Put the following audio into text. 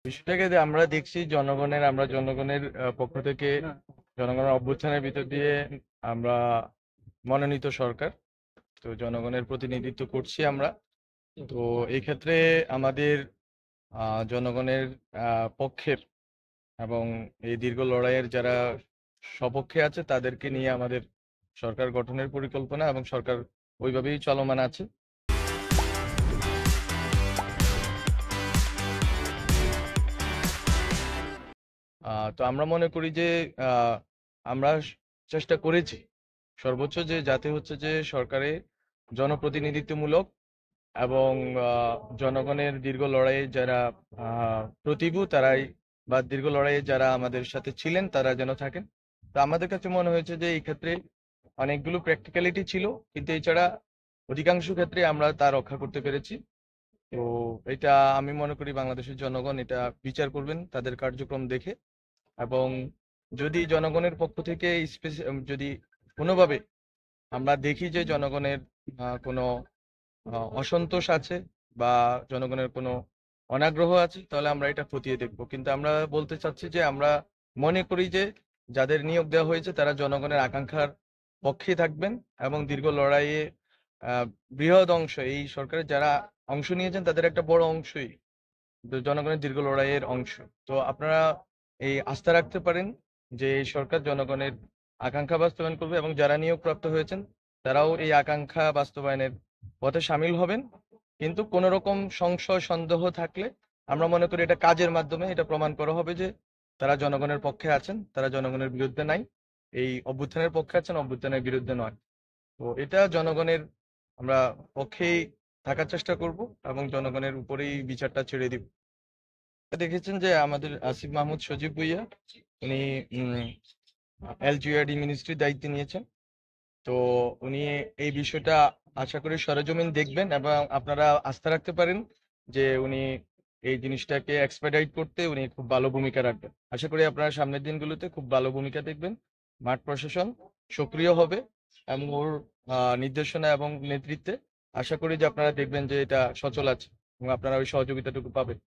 বিষয়টাকে যে আমরা দেখছি আমরা জনগণের পক্ষ থেকে জনগণের অভ্যুত্থানের ভিতর দিয়ে আমরা মনোনীত সরকার। তো জনগণের প্রতিনিধিত্ব করছি আমরা। তো এই ক্ষেত্রে আমাদের জনগণের পক্ষের এবং এই দীর্ঘ লড়াইয়ের যারা সপক্ষে আছে তাদেরকে নিয়ে আমাদের সরকার গঠনের পরিকল্পনা এবং সরকার ওইভাবেই চলমান আছে। তো আমরা মনে করি যে আহ, আমরা চেষ্টা করেছি সর্বোচ্চ যে যাতে হচ্ছে যে সরকারে জনপ্রতিনিধিত্বমূলক এবং জনগণের দীর্ঘ লড়াইয়ে যারা প্রতিভু তারাই বা দীর্ঘ লড়াইয়ে যারা আমাদের সাথে ছিলেন তারা যেন থাকেন। তো আমাদের কাছে মনে হয়েছে যে এই ক্ষেত্রে অনেকগুলো প্র্যাকটিক্যালিটি ছিল, কিন্তু এছাড়া অধিকাংশ ক্ষেত্রে আমরা তা রক্ষা করতে পেরেছি। তো এটা আমি মনে করি বাংলাদেশের জনগণ এটা বিচার করবেন তাদের কার্যক্রম দেখে। এবং যদি জনগণের পক্ষ থেকে যদি কোনোভাবে আমরা দেখি যে জনগণের কোনো অসন্তোষ আছে বা জনগণের কোনো অনাগ্রহ আছে, তাহলে আমরা এটা খতিয়ে দেখব। কিন্তু আমরা বলতে চাচ্ছি যে আমরা মনে করি যে যাদের নিয়োগ দেওয়া হয়েছে তারা জনগণের আকাঙ্ক্ষার পক্ষে থাকবেন এবং দীর্ঘ লড়াইয়ে আহ, বৃহৎ অংশ এই সরকারের যারা অংশ নিয়েছেন তাদের একটা বড় অংশই জনগণের দীর্ঘ লড়াইয়ের অংশ। তো আপনারা এই আস্থা রাখতে পারেন যে এই সরকার জনগণের আকাঙ্ক্ষা বাস্তবায়ন করবে এবং যারা নিয়োগপ্রাপ্ত হয়েছেন তারাও এই আকাঙ্ক্ষা বাস্তবায়নের পথে সামিল হবেন। কিন্তু কোন রকম সংশয় সন্দেহ থাকলে আমরা মনে করি এটা কাজের মাধ্যমে এটা প্রমাণ করা হবে যে তারা জনগণের পক্ষে আছেন, তারা জনগণের বিরুদ্ধে নাই। এই অভ্যুত্থানের পক্ষে আছেন, অভ্যুত্থানের বিরুদ্ধে নয়। তো এটা জনগণের আমরা পক্ষেই থাকার চেষ্টা করব এবং জনগণের উপরেই বিচারটা ছেড়ে দিব। দেখেছেন যে আমাদের আসিফ মাহমুদ সজীব ভুইয়া উনি এলজিআরডি মিনিস্ট্রির দায়িত্ব নিয়েছেন। তো উনি এই বিষয়টা আশা করি সরেজমিন দেখবেন এবং আপনারা আস্থা রাখতে পারেন যে উনি এই জিনিসটাকে এক্সপেডাইট করতে উনি খুব ভালো ভূমিকা রাখবেন। আশা করি আপনারা সামনের দিনগুলোতে খুব ভালো ভূমিকা দেখবেন। মাঠ প্রশাসন সক্রিয় হবে এবং ওর নির্দেশনা এবং নেতৃত্বে আশা করি যে আপনারা দেখবেন যে এটা সচল আছে এবং আপনারা ওই সহযোগিতাটুকু পাবেন।